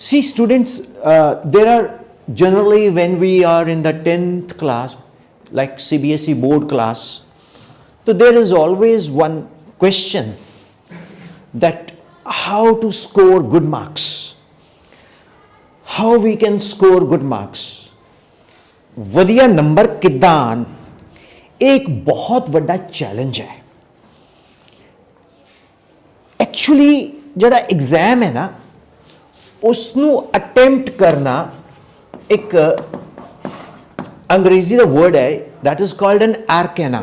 See, students, there are generally when we are in the 10th class, like CBSE board class, so there is always one question that how to score good marks, how we can score good marks. ਵਧੀਆ number ਕਿੱਦਾਂ ਆਣ, एक बहुत ਵੱਡਾ challenge ਹੈ. Actually ਜਿਹੜਾ exam है ना, उसनू अटेम्प्ट करना एक अंग्रेजी का वर्ड है, that is called an arcana.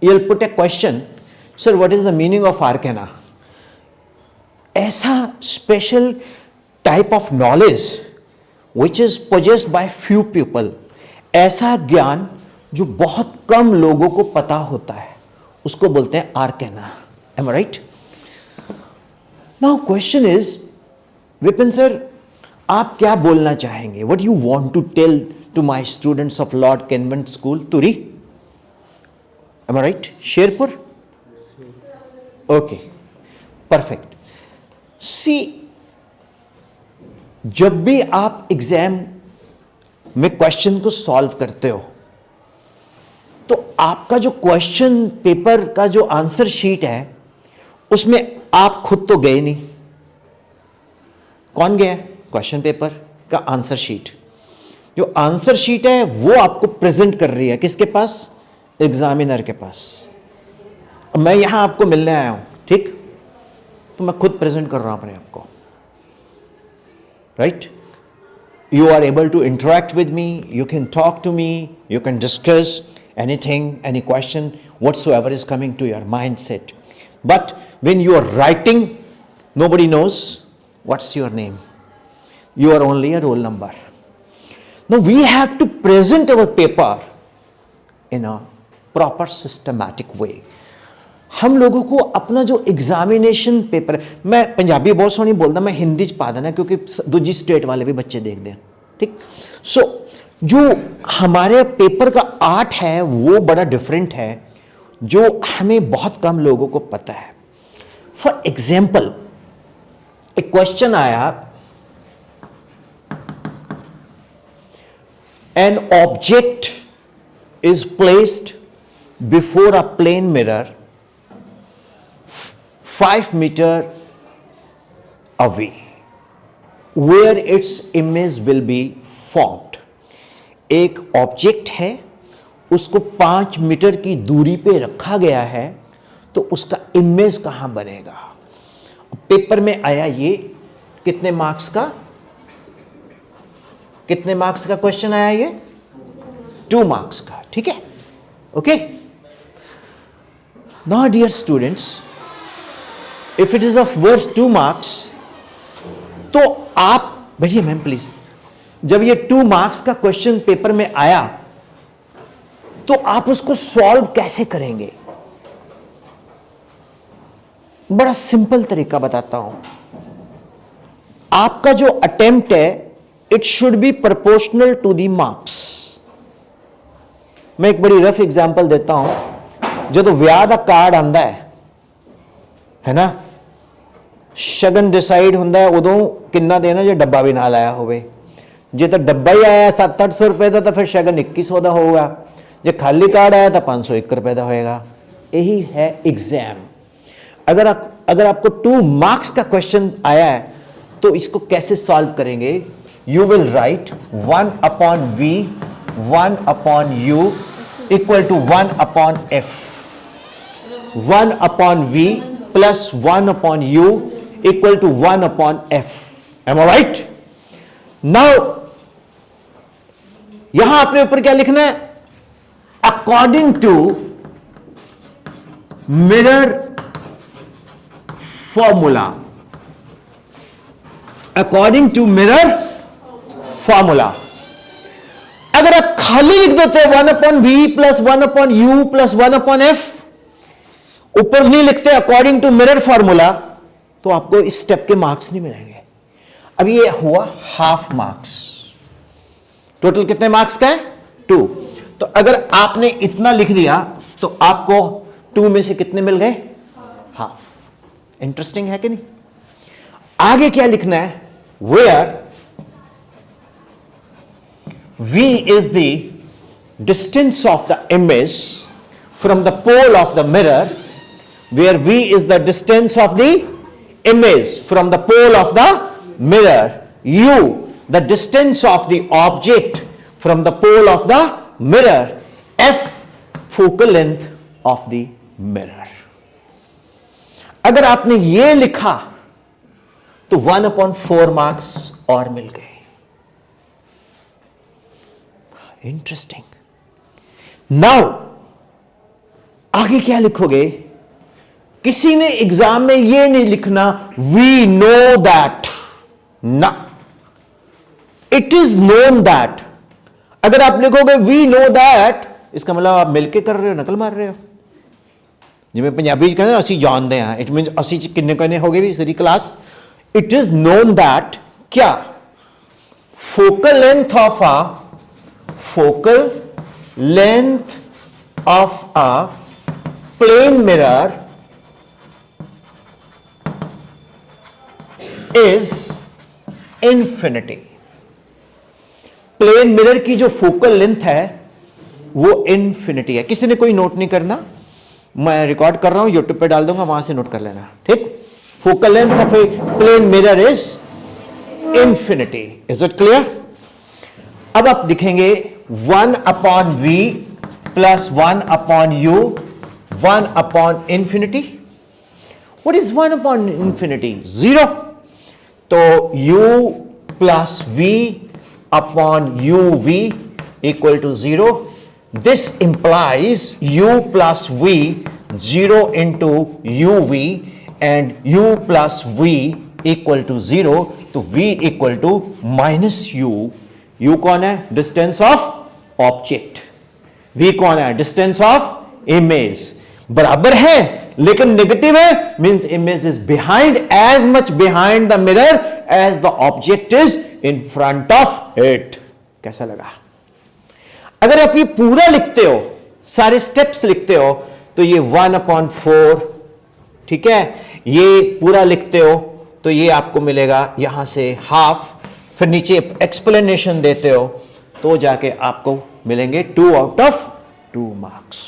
You'll put a question, sir, what is the meaning of arcana? ऐसा special type of knowledge which is possessed by few people, ऐसा ज्ञान जो बहुत कम लोगों को पता होता है, उसको बोलते हैं आर्केना. Am I right? Now question is, Vipin sir, आप क्या बोलना चाहेंगे? What you want to tell to my students of Lord Convent School, Turi? Am I right? Sherpur? Okay, perfect. See, जब भी आप एग्जाम में क्वेश्चन को सॉल्व करते हो, तो आपका जो क्वेश्चन पेपर का जो आंसर शीट है, उसमें आप खुद तो गए नहीं. कौन गया? क्वेश्चन पेपर का आंसर शीट. जो आंसर शीट है वो आपको प्रेजेंट कर रही है किसके पास? एग्जामिनर के पास. मैं यहां आपको मिलने आया हूं, ठीक, तो मैं खुद प्रेजेंट कर रहा हूं अपने आपको. Right? You are able to interact with me, you can talk to me, you can discuss anything, any question whatsoever is coming to your mindset. But when you are writing, nobody knows what's your name. You are only a roll number. Now we have to present our paper in a proper systematic way. हम लोगों को अपना जो examination paper है, मैं पंजाबी बहुत सोहनी बोलता, मैं हिंदी च पा देना क्योंकि दूसरी स्टेट वाले भी बच्चे देखते हैं, ठीक. सो जो हमारे पेपर का आर्ट है वो बड़ा डिफरेंट है, जो हमें बहुत कम लोगों को पता है. फॉर एग्जाम्पल, एक क्वेश्चन आया, an object is placed before a plane mirror 5 meters away where its image will be formed. एक ऑब्जेक्ट है, उसको 5 मीटर की दूरी पे रखा गया है, तो उसका इमेज कहां बनेगा? पेपर में आया ये कितने मार्क्स का? कितने मार्क्स का क्वेश्चन आया ये? 2 मार्क्स का, ठीक है. Okay. Now dear students, if it is of worth 2 marks, तो आप भैया मैम प्लीज, जब ये 2 मार्क्स का क्वेश्चन पेपर में आया, तो आप उसको सॉल्व कैसे करेंगे? बड़ा सिंपल तरीका बताता हूं. आपका जो अटेम्प्ट है, it should be proportional to the marks. मैं एक बड़ी रफ एग्जांपल देता हूं. जो तो ਵਿਆਹ ਦਾ ਕਾਰਡ ਆਂਦਾ है ना, ਸ਼ਗਨ डिसाइड ਹੁੰਦਾ है उदों किन्ना देना जो डब्बा भी ना लाया होवे. जे तो डब्बा ही आया 700-800 रुपए का, तो फिर शगन 2100 का होगा. जो खाली कार्ड आया तो 501 रुपए का होएगा. यही है एग्जाम. अगर आपको 2 मार्क्स का क्वेश्चन आया है, तो इसको कैसे सॉल्व करेंगे? You will write 1 upon V, 1 upon U equal to 1 upon F. 1 upon V plus 1 upon U equal to 1 upon F. Am I right? Now, यहां अपने ऊपर क्या लिखना है? According to mirror formula. According to mirror formula. अगर आप खाली लिख देते हैं 1 upon V plus 1 upon U plus 1 upon F, ऊपर नहीं लिखते अकॉर्डिंग टू मिरर फॉर्मूला, तो आपको इस स्टेप के मार्क्स नहीं मिलेंगे. अब ये हुआ हाफ मार्क्स. टोटल कितने मार्क्स का है? 2. तो अगर आपने इतना लिख दिया, तो आपको 2 में से कितने मिल गए? हाफ. इंटरेस्टिंग है कि नहीं? आगे क्या लिखना है? where V is the distance of the image from the pole of the mirror, where V is the distance of the image from the pole of the mirror, U the distance of the object from the pole of the mirror, F focal length of the mirror. अगर आपने ये लिखा तो 1/4 marks और मिल गए. Interesting. Now आगे क्या लिखोगे? किसी ने एग्जाम में ये नहीं लिखना वी नो दैट, ना, इट इज नोन दैट. अगर आप लिखोगे वी नो दैट, इसका मतलब आप मिलके कर रहे हो, नकल मार रहे हो. जिमें पंजाबी कहते हैं ਅਸੀਂ ਜਾਣਦੇ ਹਾਂ, इट मीन ਅਸੀਂ किन्ने किन्ने हो गए भी सारी class. It is known that क्या? Focal length of a plane mirror is infinity. Plane mirror की जो फोकल लेंथ है वो इन्फिनिटी है. किसी ने कोई नोट नहीं करना, मैं रिकॉर्ड कर रहा हूं, यूट्यूब पे डाल दूंगा, वहां से नोट कर लेना. ठीक. Focal length of a plane mirror is infinity. Is it clear? अब आप लिखेंगे 1/v plus 1/u 1/infinity. What is 1/infinity? 0. तो u plus v upon uv equal to 0. This implies u plus v 0 into uv and u plus v equal to 0. तो v equal to minus u. u कौन है? Distance of object. v कौन है? Distance of image. बराबर है लेकिन negative है, means image is behind, as much behind the mirror as the object is in front of it. कैसा लगा? अगर आप ये पूरा लिखते हो, सारे स्टेप्स लिखते हो, तो ये 1/4, ठीक है. ये पूरा लिखते हो तो ये आपको मिलेगा यहां से हाफ, फिर नीचे एक्सप्लेनेशन देते हो तो जाके आपको मिलेंगे 2/2 मार्क्स.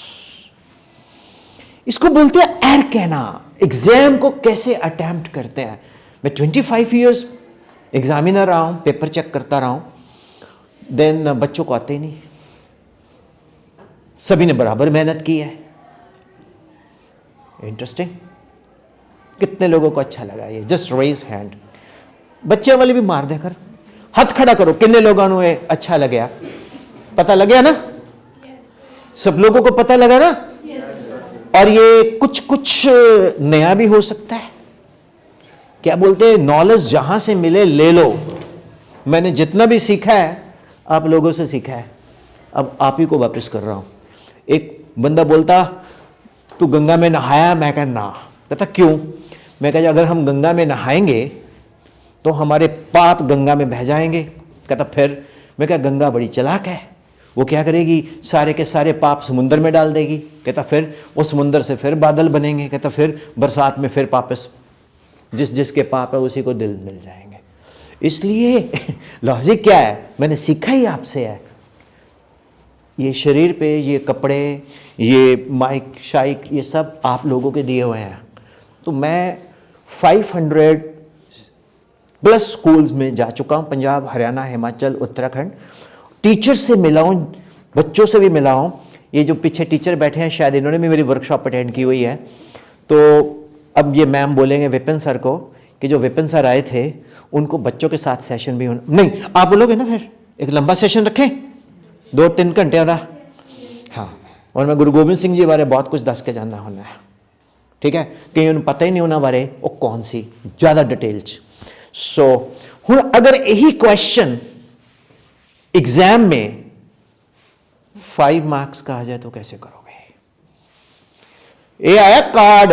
इसको बोलते हैं एर कहना. एग्जाम को कैसे अटेम्प्ट करते हैं. मैं 25 इयर्स एग्जामिनर रहा हूं, पेपर चेक करता रहा हूं, देन बच्चों को आते ही नहीं. सभी ने बराबर मेहनत की है. इंटरेस्टिंग. कितने लोगों को अच्छा लगा ये? Just raise hand. बच्चे वाले भी मार देकर हाथ खड़ा करो. कितने लोगों को ये अच्छा लगा? पता लग गया ना? सब लोगों को पता लगा ना? और ये कुछ नया भी हो सकता है. क्या बोलते हैं, नॉलेज जहां से मिले ले लो. मैंने जितना भी सीखा है आप लोगों से सीखा है, अब आप ही को वापस कर रहा हूं. एक बंदा बोलता तू गंगा में नहाया? मैं कहा ना. कहता क्यों? मैं कहा अगर हम गंगा में नहाएंगे तो हमारे पाप गंगा में बह जाएंगे. कहता फिर? मैं कहा गंगा बड़ी चालाक है, वो क्या करेगी, सारे के सारे पाप समुद्र में डाल देगी. कहता फिर? वो समुद्र से फिर बादल बनेंगे. कहता फिर बरसात में फिर वापस जिसके पाप है उसी को दिल मिल जाएंगे. इसलिए लॉजिक क्या है, मैंने सीखा ही आपसे है. ये शरीर पे ये कपड़े, ये माइक शाइक, ये सब आप लोगों के दिए हुए हैं. तो मैं 500 प्लस स्कूल्स में जा चुका हूँ, पंजाब, हरियाणा, हिमाचल, उत्तराखंड. टीचर से मिला हूँ, बच्चों से भी मिला हूँ. ये जो पीछे टीचर बैठे हैं शायद इन्होंने भी मेरी वर्कशॉप अटेंड की हुई है. तो अब ये मैम बोलेंगे विपिन सर को कि जो विपिन सर आए थे उनको बच्चों के साथ सेशन भी होना. नहीं, आप बोलोगे ना फिर एक लंबा सेशन रखें 2-3 घंटे का. हाँ, और मैं गुरु गोबिंद सिंह जी बारे बहुत कुछ दस के जानना होना है. ठीक है, कहीं उन्हें पता ही नहीं होना बारे वो कौन सी ज़्यादा डिटेल्स. सो हुण अगर यही क्वेश्चन एग्जाम में 5 मार्क्स का आ जाए तो कैसे करोगे? ये आया कार्ड,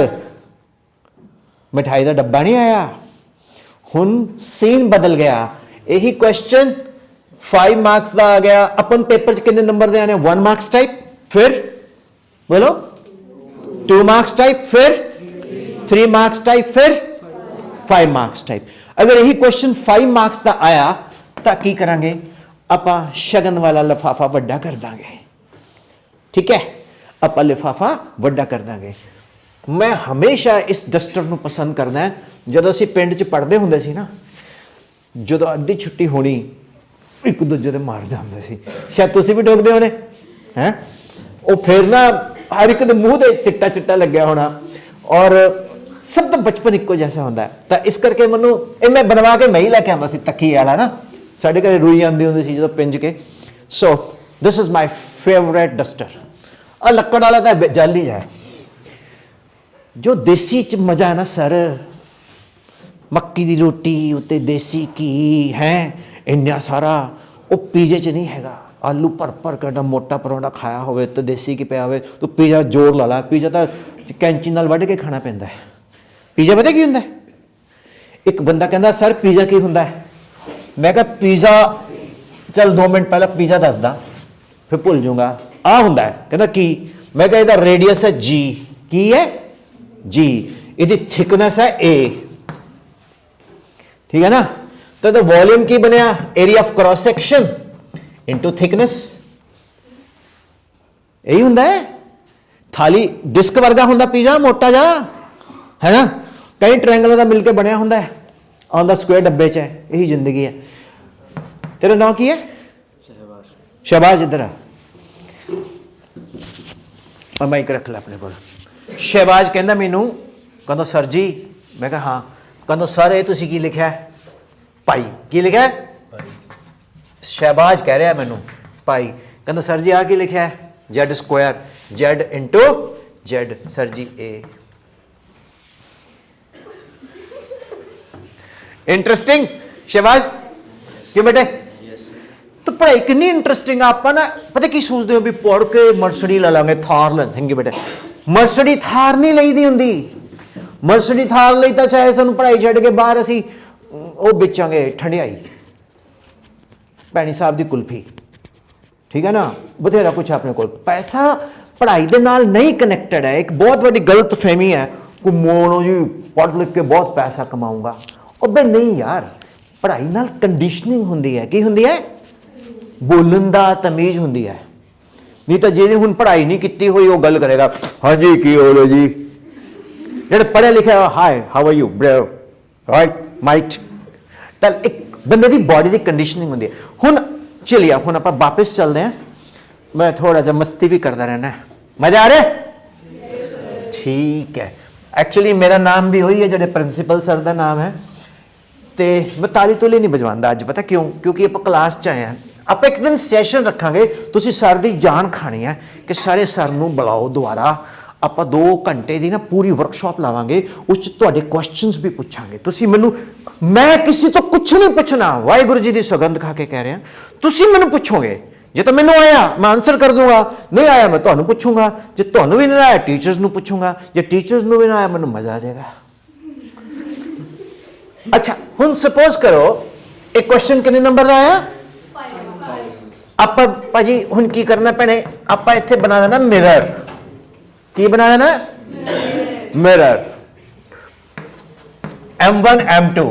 मिठाई का डब्बा नहीं आया. हुण सीन बदल गया. यही क्वेश्चन 5 मार्क्स का आ गया. अपन पेपर च कितने नंबर दे आने? 1 मार्क्स टाइप, फिर बोलो 2 मार्क्स टाइप, फिर 3 मार्क्स टाइप, फिर 5 मार्क्स टाइप. अगर यही क्वेश्चन 5 मार्क्स का आया तो की करांगे, आपां शगन वाला लिफाफा वड्डा कर दांगे। ठीक है, आपां लिफाफा वड्डा कर दांगे। मैं हमेशा इस डस्टर नूं पसंद करदा है। जदों असीं पिंड च पढ़दे हुंदे सी ना, जदों अद्धी छुट्टी होनी एक दूजे ते मार जांदे सी, शायद तुसीं भी ठोकदे होणे हैं। वो फिर ना हर एक दे मूँह ते चिट्टा चिट्टा लग्या होना, और सब तो बचपन इक्को जैसा होंदा है। तो इस करके मैनू ये मैं बनवा के मैं ही लैके आंदा सी, तक्की वाला ना, साडे घरे रुई आंदी हुंदी सी जदों पिंज के। So this is my favourite duster. आ लक्कड़ वाला तो जाली है। जो देसी च मज़ा है ना सर, मक्की दी रोटी उत्ते देसी घी है इन्ना सारा, वो पीजे च नहीं हैगा। आलू भर भर के मोटा परौंठा खाया होवे तो देसी घी पिया होवे तो पीजा जोर ला ला। पीजा तो कैंची नाल वढ के खाना पैंदा है। पीजा पता की हुंदा है? एक बंदा कहंदा सर पीजा की हुंदा है? मैं कहा पीजा, चल 2 मिनट पहले पीजा दसदा फिर भुल जाऊंगा। आ हुंदा है। कहंदा की? मैं कहा इहदा रेडियस है जी। की है? जी। इहदी थिकनेस है ए। ठीक है ना? तो वॉल्यूम की बनया? Area of cross section into thickness. यही हुंदा है। थाली डिस्क वर्गा हुंदा पीजा, मोटा जा है ना, कई ट्रायंगलों का मिलकर बनया हुंदा है, आंदा स्क्वायर डब्बे च है। यही जिंदगी है। तेरा नाम की है? शहबाज। शहबाज इधर आ, माइक रख ला अपने को। शहबाज कहंदा मैनू, कहंदा सर जी। मैं कहा हाँ। कहंदा सर ये तुसीं की लिखा है? भाई। की लिखा है? शहबाज कह रहा है मैनू भाई। कहंदा सर जी आ की लिखा है? Z square, Z into Z. Sir ji ए। इंटरेस्टिंग शहबाज क्यों बेटे? तो पढ़ाई कितनी इंटरेस्टिंग। आप ना पता की सोचते हो भी पढ़ के मर्सडी ला लांगे, थार लेंगे बेटे। मर्सडी थार नहीं लईदी हुंदी। मर्सडी थार लई तां चाहे सानूं पढ़ाई छड्ड के बाहर असीं ਉਹ बेचांगे ठंडियाई, भैनी साहब की कुल्फी। ठीक है ना, बथेरा कुछ अपने को। पैसा पढ़ाई के नाल नहीं कनैक्टेड है। एक बहुत बड़ी गलत फहमी है कि मोनो जी पढ़ लिख के बहुत पैसा कमाऊंगा। और बे नहीं यार, पढ़ाई नाल कंडीशनिंग हुंदी है। की हुंदी है? बोलन दा तमीज हुंदी है। नहीं तो जिहने हुण पढ़ाई नहीं की हुई वो गल करेगा हाँ जी की हो जी। जेह्ड़े पढ़े लिखे hi how are you bro राइट माइट। तो एक बंदे की बॉडी की कंडीशनिंग होंगी है। हुण चलिए हुण आप वापस चलते हैं। मैं थोड़ा जा मस्ती भी करता रहना है। मजा आ रहा है? ठीक है। एक्चुअली मेरा नाम भी वही है जो प्रिंसीपल सर का नाम है। तो मैं ताली तोली नहीं बजवांदा अज। पता क्यों? क्योंकि आप क्लास च आए हैं। आप एक दिन सैशन रखांगे, तुसीं सर की जान खानी है कि सारे सर नूं बुलाओ दोबारा। आप 2 घंटे की ना पूरी वर्कशॉप लावांगे, उस तुहाडे क्वेश्चनस भी पूछांगे। तुसीं मैनूं, मैं किसी तो कुछ नहीं पूछना, वाहिगुरू जी की सौगंध खा के कह रहे हैं। तुसीं मैनूं पूछोगे, जे तो मैनूं आया मैं आंसर कर दूंगा, नहीं आया मैं तुहानूं पूछूंगा, जे तुहानूं भी नहीं आया टीचर्स नूं पूछूंगा, जे टीचर्स नूं भी ना आया मैनूं मजा आ जाएगा। अच्छा हुण सपोज करो एक क्वेश्चन कितने नंबर का आया? आप भाजी हुण की करना पैणे? आप इत्थे बना देना मिरर। की बना देना? मिरर। M1 M2।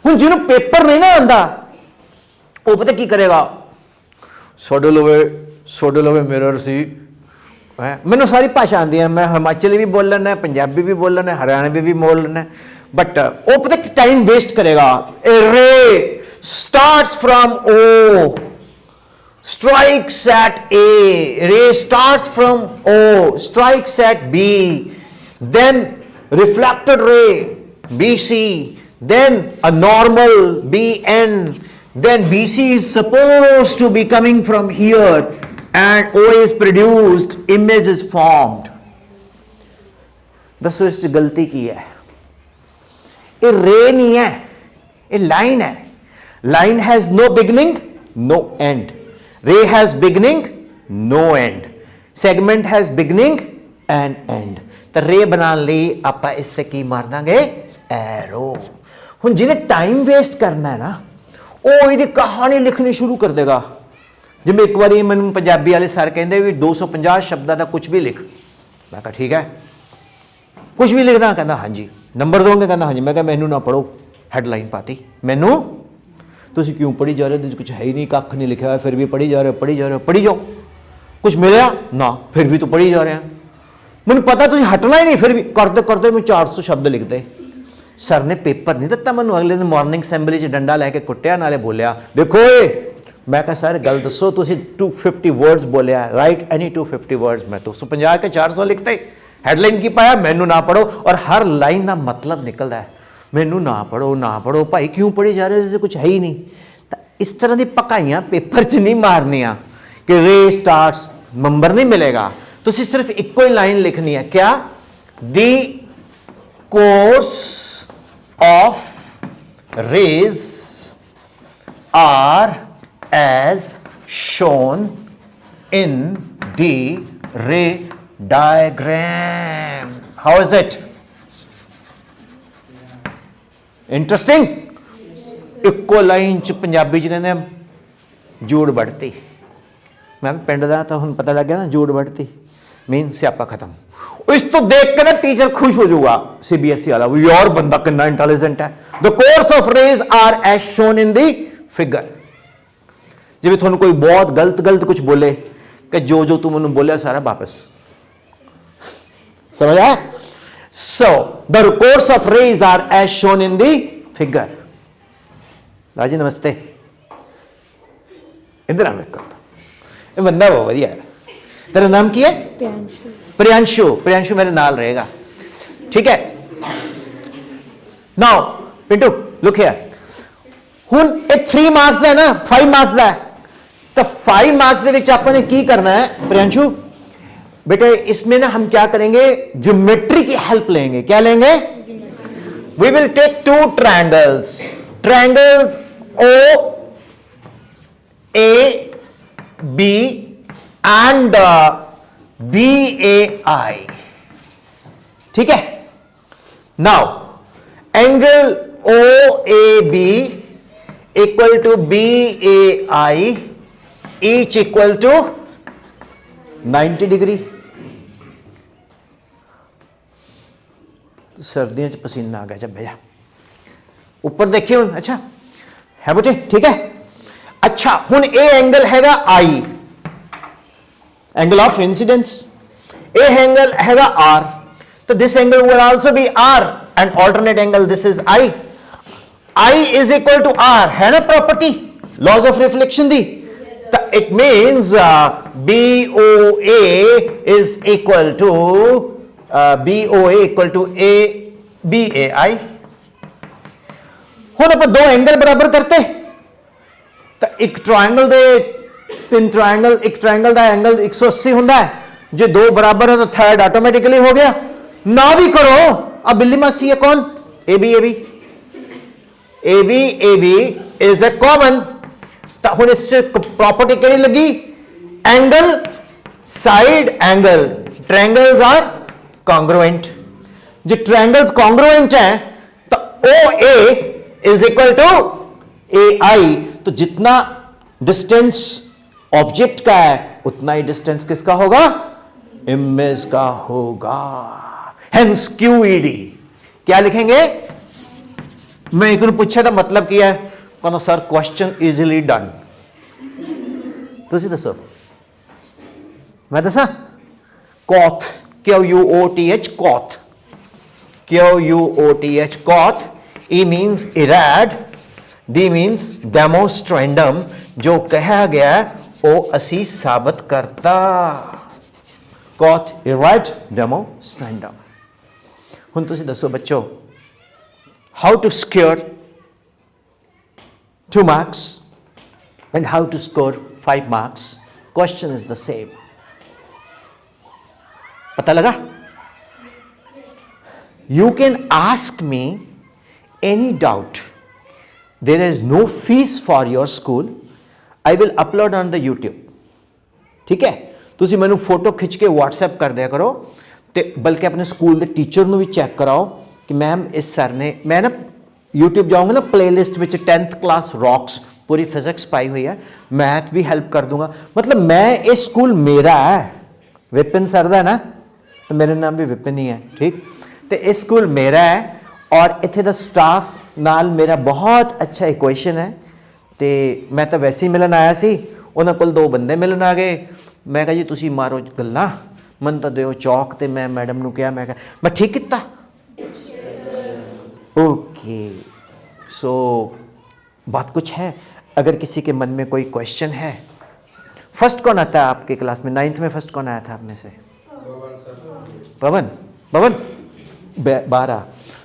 हुण जिन्हों पेपर नहीं ना आंदा वो पता की करेगा? सोडे लोवे मिरर सी। मैनूं सारी भाषा आती है, मैं हिमाचली भी बोल लेना, पंजाबी भी बोल लेना, हरियाणवी भी बोल लेना। बट वो पता टाइम वेस्ट करेगा। ए रे starts from O, strikes at A, ray starts from O, strikes at B, then reflected ray BC, then a normal BN, then BC is supposed to be coming from here and O is produced, image is formed. दसो इस गलती की है? ये रे नहीं है, ये लाइन है। Line has no beginning no end. Ray has beginning no end. Segment has beginning and end. तो रे बनाने लिए आप इस ते की मार देंगे? एरो। हुण जिन्हें टाइम वेस्ट करना है ना वो ये कहानी लिखनी शुरू कर देगा। जिवें एक बार मैनूं पंजाबी वाले सर कहंदे भी 250 शब्दों का कुछ भी लिख। मैं कहा ठीक है, कुछ भी लिखना? कहता हाँ जी। नंबर दोगे? कहता हाँ जी। मैं कहा मैनू ना पढ़ो, ਹੈਡਲਾਈਨ ਪਾਤੀ ਮੈਨੂੰ ਤੁਸੀਂ ਕਿਉਂ ਪੜ੍ਹੀ ਜਾ ਰਹੇ ਹੋ, ਕੁਝ ਹੈ ਹੀ ਨਹੀਂ, ਕੱਖ ਨਹੀਂ ਲਿਖਿਆ ਹੋਇਆ, ਫਿਰ ਵੀ ਪੜ੍ਹੀ ਜਾ ਰਹੇ ਹੋ, ਪੜ੍ਹੀ ਜਾ ਰਹੇ ਹੋ, ਪੜ੍ਹੀ ਜਾਓ, ਕੁਝ ਮਿਲਿਆ ਨਾ, ਫਿਰ ਵੀ ਤੂੰ ਪੜ੍ਹੀ ਜਾ ਰਿਹਾ। ਮੈਨੂੰ ਪਤਾ ਤੁਸੀਂ ਹਟਣਾ ਹੀ ਨਹੀਂ, ਫਿਰ ਵੀ ਕਰਦੇ ਕਰਦੇ ਮੈਂ 400 ਸ਼ਬਦ ਲਿਖਦੇ। ਸਰ ਨੇ ਪੇਪਰ ਨਹੀਂ ਦਿੱਤਾ ਮੈਨੂੰ, ਅਗਲੇ ਦਿਨ ਮਾਰਨਿੰਗ ਅਸੈਂਬਲੀ 'ਚ ਡੰਡਾ ਲੈ ਕੇ ਕੁੱਟਿਆ, ਨਾਲੇ ਬੋਲਿਆ ਦੇਖੋ ਏ, ਮੈਂ ਕਿਹਾ ਸਰ ਗੱਲ ਦੱਸੋ, ਤੁਸੀਂ 250 वर्ड्स बोलिया, राइट एनी 250 वर्ड्स, मैं 250 के 400 लिखते, हेडलाइन की पाया मैनू ना पढ़ो, और हर लाइन का मतलब निकलता है मैनू ना पढ़ो भाई, क्यों पढ़ी जा रहे हो, कुछ है ही नहीं। तो इस तरह की पकाइयां पेपर च नहीं मारनिया कि रे स्टार्स नंबर नहीं मिलेगा, तो सिर्फ एक ही लाइन लिखनी है, क्या, the course of rays are as shown in the ray diagram. How is it? Interesting? ਇੱਕੋ ਲਾਈਨ ਚ ਪੰਜਾਬੀ ਚ ਕਹਿੰਦੇ ਜੂੜ ਵੜਤੀ। ਮੈਂ ਪਿੰਡ ਦਾ ਤਾਂ ਹੁਣ ਪਤਾ ਲੱਗ ਗਿਆ ਨਾ, ਜੂੜ ਵੜਤੀ ਮੀਨ ਸਿਆਪਾ ਖਤਮ। ਇਸ ਤੋਂ ਦੇਖ ਕੇ ਨਾ ਟੀਚਰ ਖੁਸ਼ ਹੋ ਜਾਊਗਾ CBSE ਵਾਲਾ, ਵੀ ਯਾਰ ਬੰਦਾ ਕਿੰਨਾ ਇੰਟੈਲੀਜੈਂਟ ਹੈ। The course of rays are as shown in the figure। जिवें तुहानूं कोई बहुत गलत कुछ बोले कि जो तू मैनूं बोलिया सारा वापस, समझ आया? So the course of rays are as shown in the figure. राजी नमस्ते, इधर आ, मैं करता, ये बंदा बहुत वधिया है। तेरा नाम की है? प्रियांशु। प्रियांशु मेरे नाल रहेगा, ठीक है। नाउ पिंटू लुक हियर, हुण ये 3 मार्क्स का है ना, 5 मार्क्स का है, तो 5 मार्क्स के विच आपने की करना है प्रियांशु बेटे, इसमें ना हम क्या करेंगे, ज्योमेट्री की हेल्प लेंगे। क्या लेंगे? We will take 2 triangles, triangles O A B and B A I, ठीक है। Now angle O A B equal to B A I each equal to 90 degree. सर्दियों च पसीना आ गया, जब भैया ऊपर देखिए हुण, अच्छा है बेटे, ठीक है। अच्छा हुण ए एंगल हैगा I, एंगल ऑफ इंसिडेंस, ए एंगल हैगा R, तो this angle will also be R and alternate angle this is I। I is equal to R, है ना प्रॉपर्टी, लॉज ऑफ रिफ्लेक्शन दी। It means BOA is equal to BOA equal to BAI। हुण आप 2 angle बराबर करते, तो एक triangle दे 3 triangle, एक ट्रायंगल का एंगल 180 होंदा है, जो 2 बराबर है तो थर्ड ऑटोमेटिकली हो गया। ना भी करो, अब बिल्ली मासी है कौन, AB इज ए कॉमन, तो हुण इस प्रॉपर्टी केड़ी लगी, angle side angle, triangles are congruent. जो ट्रायंगल्स कॉन्ग्रुएंट है तो OA is equal to AI, तो जितना डिस्टेंस ऑब्जेक्ट का है उतना ही डिस्टेंस किसका होगा, इमेज का होगा। हेंस QED क्या लिखेंगे, मैं एक पूछा था मतलब किया है, कहना सर क्वेश्चन इजीली डन, तुसी दसो, मैं दसा, quoth, QUOTH quoth, QUOTH quoth, E means इरैड, D मीन्स डेमोस्ट्रेंडम, जो कहा गया वो असी साबित करता, कॉथ इरैड डेमोस्ट्रेंडम। हुण तुसी दसो बच्चों, how to score 2 marks and how to score 5 marks, question is the same। पता लगा? You can ask me any doubt, there is no fees for your school, I will upload on the YouTube, ठीक है। तुसी मैनू photo खिंच के WhatsApp कर दिया करो, ते बल्कि अपने स्कूल के टीचर नू भी चेक कराओ कि मैम इस सर ने, मैं ना YouTube जाऊंगा ना, प्लेलिस्ट में 10th क्लास रॉक्स पूरी फिजिक्स पाई हुई है, मैथ भी हेल्प कर दूंगा। मतलब मैं, ये स्कूल मेरा है, विपिन सर दा ना, तो मेरा नाम भी विपिन ही है, ठीक। तो ये स्कूल मेरा है और इत्थे दा स्टाफ ਨਾਲ ਮੇਰਾ ਬਹੁਤ ਅੱਛਾ ਇਕੁਏਸ਼ਨ ਹੈ ਤੇ ਮੈਂ ਤਾਂ ਵੈਸੇ ਹੀ ਮਿਲਣ ਆਇਆ ਸੀ, ਉਹਨਾਂ ਕੋਲ ਦੋ ਬੰਦੇ ਮਿਲਣ ਆ ਗਏ। ਮੈਂ ਕਿਹਾ ਜੀ ਤੁਸੀਂ ਮਾਰੋ ਗੱਲਾਂ, ਮਨ ਤਾਂ ਦਿਓ ਚੌਕ, ਤੇ ਮੈਂ ਮੈਡਮ ਨੂੰ ਕਿਹਾ, ਮੈਂ ਕਿਹਾ ਮੈਂ ਠੀਕ ਕੀਤਾ। ओके सो बात कुछ है। अगर किसी के मन में कोई क्वेश्चन है, फर्स्ट कौन आता है आपके क्लास में? 9th में फर्स्ट कौन आया था आप में से? पवन। पवन बाहर आ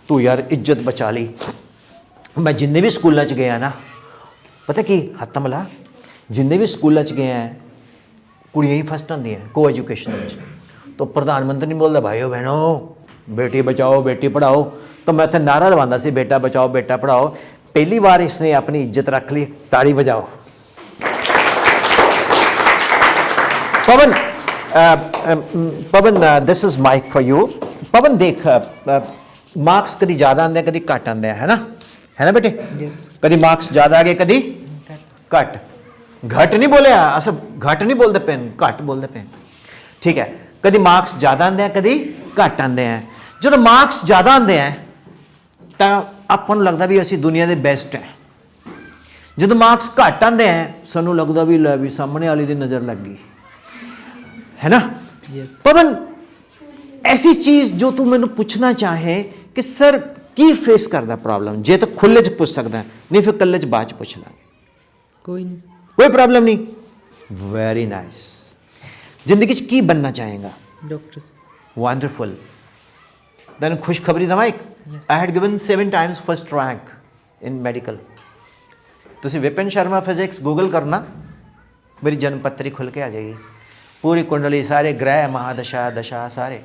तू यार, इज्जत बचा ली। मैं जिन्ने भी स्कूलों च गया ना, पता की हत्थ मिला, जिन्ने भी स्कूलों च गए हैं कुड़ियां ही फर्स्ट आती हैं को एजुकेशन। तो प्रधानमंत्री नहीं बोलता भाइयों बहनों बेटी बचाओ बेटी पढ़ाओ, तो मैं उत्थे नारा लवांदा सी बेटा बचाओ बेटा पढ़ाओ। पहली बार इसने अपनी इज्जत रख ली, ताड़ी बजाओ। Pawan Pawan this is mic for you. Pawan देख मार्क्स कभी ज़्यादा आते हैं कभी घट आते हैं, है ना बेटे? कभी मार्क्स ज़्यादा आ गए कभी घट। घट नहीं बोलिया अस, घट नहीं बोलते पे, घट बोलते पे, ठीक है। कभी मार्क्स ज़्यादा आते हैं कभी घट आते हैं। जो मार्क्स ज़्यादा आते हैं तो ਆਪਾਂ ਨੂੰ ਲੱਗਦਾ ਵੀ ਅਸੀਂ ਦੁਨੀਆ ਦੇ ਬੈਸਟ ਹੈ। ਜਦੋਂ ਮਾਰਕਸ ਘੱਟ ਆਉਂਦੇ ਹੈ ਸਾਨੂੰ ਲੱਗਦਾ ਵੀ ਲੈ ਵੀ ਸਾਹਮਣੇ ਵਾਲੀ ਦੀ ਨਜ਼ਰ ਲੱਗ ਗਈ, है ना? पवन ऐसी चीज़ जो तू मैनू पूछना चाहे कि सर की फेस करता प्रॉब्लम, जे तो खुले च पूछ सकता, नहीं फिर कल्ले च बाद च पूछ लांगे, कोई नहीं, कोई प्रॉब्लम नहीं। Very nice. जिंदगी च की बनना चाहेगा? डॉक्टर। वंडरफुल। देन खुशखबरी दवा एक, I had given 7 times first rank in medical. तुसी विपिन शर्मा फिजिक्स गूगल करना, मेरी जन्म पत्री खुल के आ जाएगी, पूरी कुंडली, सारे ग्रह, महादशा, दशा सारे।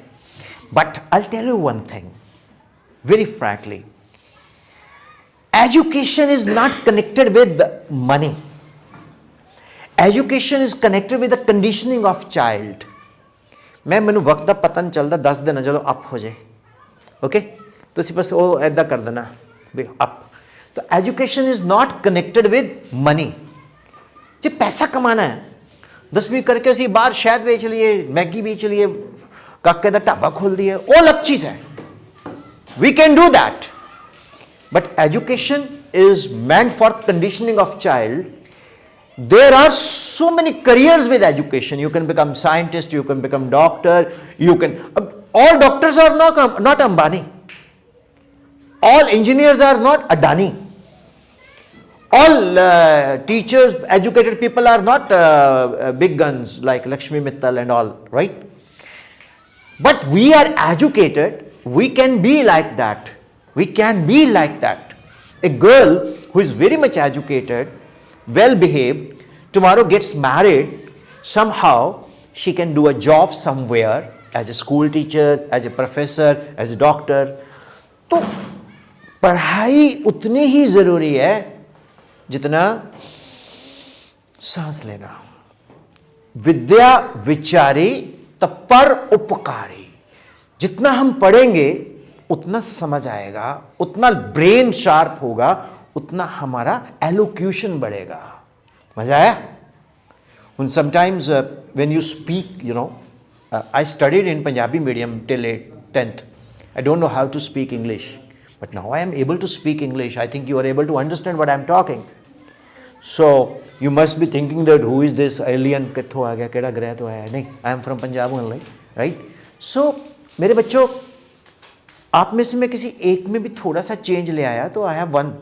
But I tell you one thing very frankly, education is not connected with money, education is connected with the conditioning of child. मैनू वक्त का पता नहीं चलता, 10 दिन जो अप हो जाए, ओके तो बस वो ऐदा कर देना भी अप। तो education is not connected with money. जो पैसा कमाना है, 10वीं करके असी बाहर शहद बेच लिए, मैगी बेच लिए, काके का ढाबा खोल दिया, वो अलग चीज़ है, we can do that. But education is meant for conditioning of child. There are so many careers with education. You can become scientist, you can become doctor, you can, all doctors are not Ambani, all engineers are not Adani, all teachers, educated people are not big guns like Lakshmi Mittal and all, right? But we are educated, we can be like that, we can be like that. A girl who is very much educated, well behaved, tomorrow gets married, somehow she can do a job somewhere as a school teacher, as a professor, as a doctor. तो पढ़ाई उतनी ही ज़रूरी है जितना सांस लेना। विद्या विचारी तपर उपकारी। जितना हम पढ़ेंगे उतना समझ आएगा, उतना ब्रेन शार्प होगा, उतना हमारा एलोक्यूशन बढ़ेगा। मजा आया? Sometimes when you speak, you know, I studied in Punjabi medium till 10th. I don't know how to speak English, but now I am able to speak English. I think you are able to understand what I am talking. So you must be thinking that who is this alien, कित्थों आ गया, केड़ा ग्रह तो आया? नहीं, I am from Punjab only, right? So मेरे बच्चों, आप में से मैं किसी एक में भी थोड़ा सा चेंज ले आया तो I have one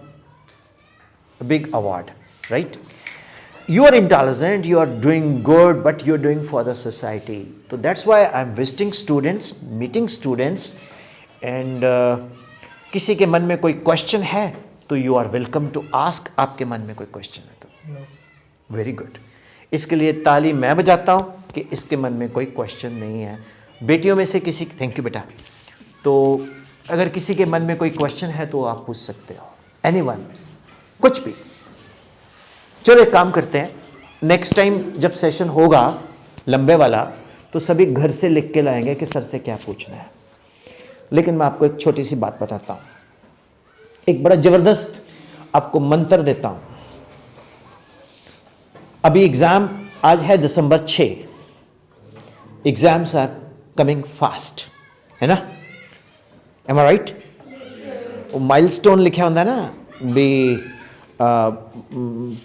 big award, right? You are intelligent, you are doing good, but you are doing for the society. So that's why I am visiting students, meeting students, and किसी के मन में कोई question है तो you are welcome to ask. आपके मन में कोई क्वेश्चन है तो वेरी गुड. इसके लिए ताली मैं बजाता हूँ कि इसके मन में कोई क्वेश्चन नहीं है. बेटियों में से किसी, थैंक यू बेटा, तो अगर किसी के मन में कोई क्वेश्चन है तो आप पूछ सकते हो. एनीवन, कुछ भी. चलो एक काम करते हैं, नेक्स्ट टाइम जब सेशन होगा लंबे वाला तो सभी घर से लिख के लाएंगे कि सर से क्या पूछना है. लेकिन मैं आपको एक छोटी सी बात बताता हूँ, एक बड़ा ज़बरदस्त आपको मंत्र देता हूँ. अभी एग्ज़ाम आज है दिसंबर 6, एग्ज़ाम्स आर कमिंग फास्ट, है ना? एम आई राइट? ਮਾਈਲਸਟੋਨ ਲਿਖਿਆ ਹੁੰਦਾ ਨਾ ਵੀ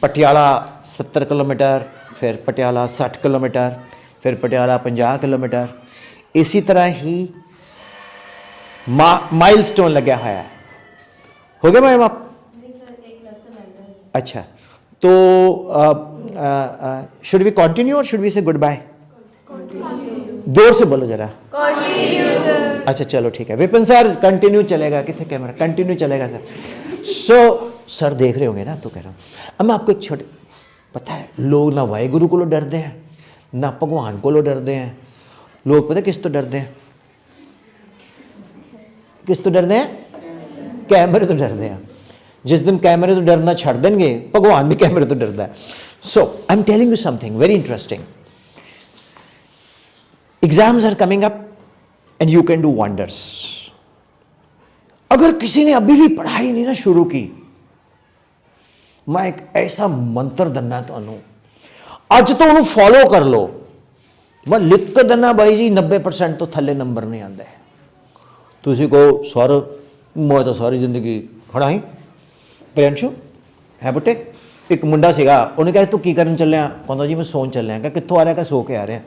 ਪਟਿਆਲਾ 70 ਕਿਲੋਮੀਟਰ, ਫਿਰ ਪਟਿਆਲਾ 60 ਕਿਲੋਮੀਟਰ, ਫਿਰ ਪਟਿਆਲਾ 50 ਕਿਲੋਮੀਟਰ, ਇसी तरह ही माइलस्टोन लगा हुआ है। हो गया मैम आप? अच्छा, तो शुड वी कंटिन्यू और शुड वी से गुड बाय? जोर से बोलो जरा। अच्छा चलो ठीक है। विपिन सर कंटिन्यू चलेगा, कितने कैमरा कंटिन्यू चलेगा सर? सो सर देख रहे होंगे ना, तो कह रहा हूँ अब मैं आपको एक छोटे, पता है लोग ना वाहेगुरु को डरते हैं ना भगवान को डरते हैं। लोग पता किस तो डरते हैं? किस तो डरते हैं? कैमरे तो डरते हैं। जिस दिन कैमरे तो डरना छड़ देंगे, भगवान भी कैमरे तो डरता है। So I am telling you something very interesting. Exams are coming up and you can do wonders. अगर किसी ने अभी भी पढ़ाई नहीं ना शुरू की, मैं एक ऐसा मंत्र दन्ना तुहानू, अज तो उन्होंने फॉलो कर लो। मैं लिख के देना बाई जी 90% तो थले नंबर नहीं आते। तुसी कहो सर मैं तो सारी जिंदगी खड़ा ही। प्रियंशु है बेटे, एक मुंडा सीगा, उन्हें कहा तू की करन चलिया? कहता जी मैं सोन चलिया। क्या कितों आ रहा? क्या सो के आ रहे हैं।